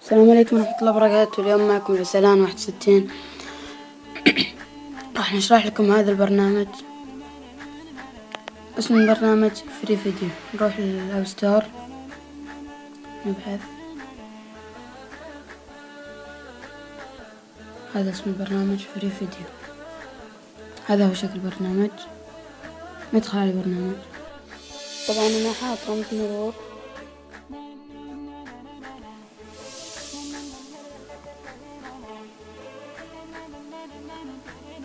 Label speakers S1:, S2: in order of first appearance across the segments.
S1: السلام عليكم ورحمة الله وبركاته. اليوم معكم رسالان 61. راح نشرح لكم هذا البرنامج. اسم البرنامج فري فيديو. نروح للأب ستور، نبحث. هذا اسم البرنامج فري فيديو. هذا هو شكل البرنامج. ندخل على البرنامج. طبعا أنا حاط رمز مرور.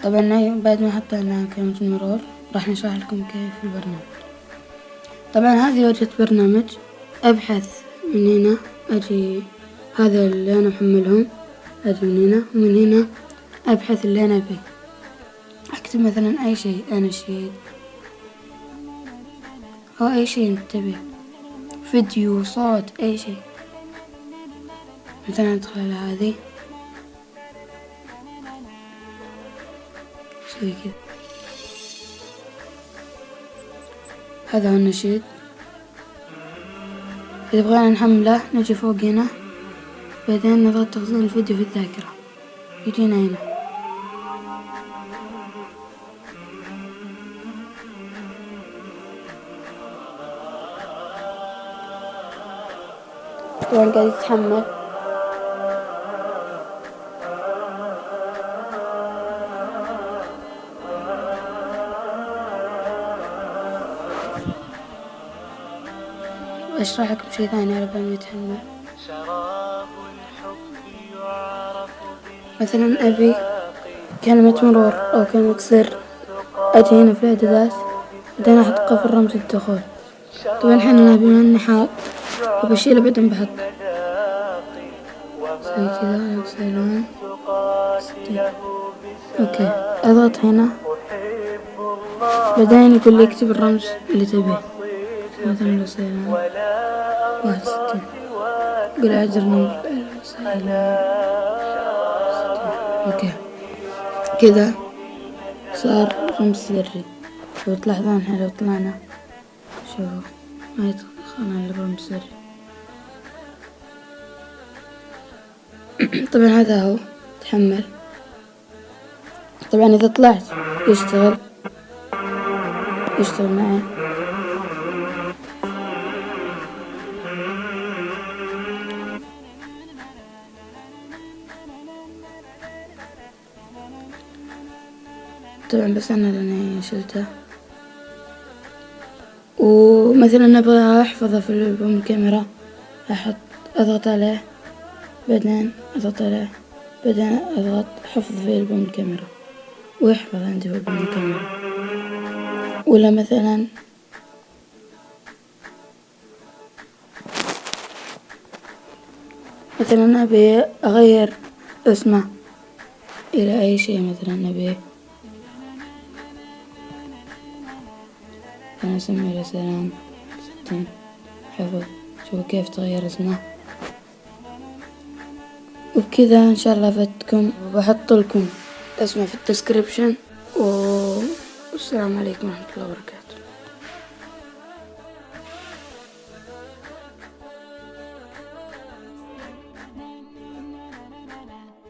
S1: طبعا بعد ما حطينا كلمة المرور راح نشرح لكم كيف البرنامج. طبعا هذه واجهة برنامج. أبحث من هنا، أجي هذا اللي أنا محملهم، أجي من هنا ومن هنا أبحث اللي أنا أبيه. أكتب مثلا أي شيء، أناشيد أو أي شيء أنت تبيه، فيديو، صوت، أي شيء. مثلا أدخل على هذه، أسوي كذا. هذا هو النشيد. إذا بغينا نحمله نجي فوق هنا، بعدين نضغط تخزين الفيديو في الذاكرة، يجينا هنا. طبعا قاعد يتحمل. أشرح لكم شيء ثاني على بال ما يتحمل. مثلا أبي كلمة مرور أو كلمة سر، أجي هنا في الإعدادات، بعدين أحط قفل رمز الدخول. طبعا حنا بما إني حاط وبشيله بعدين بحط زي كذا نفس اللون. أوكي، أضغط هنا، بعدين يقول لي اكتب الرمز اللي تبيه. مثلا رسالة 61، قل أجرنا رسالة 60. أوكي كذا صار رمز سري. لو تلاحظون احنا لو طلعنا شوفوا ما يدخلنا إلا برمز سري. طبعا هذا هو تحمل. طبعا إذا طلعت يشتغل معي. طبعا بس أنا لأني شلته. ومثلا أبغى أحفظه في ألبوم الكاميرا، أضغط عليه، بعدين أضغط عليه، بعدين أضغط حفظ في ألبوم الكاميرا ويحفظ عندي في ألبوم الكاميرا. ولا مثلا أبي أغير اسمه إلى أي شيء، مثلا أبي أنا أسمي رسالان 60 حفظ. شوفوا كيف تغير اسمه. وبكذا إن شاء الله فدتكم، وبحط لكم اسمه في الديسكريبشن. والسلام عليكم ورحمة الله وبركاته.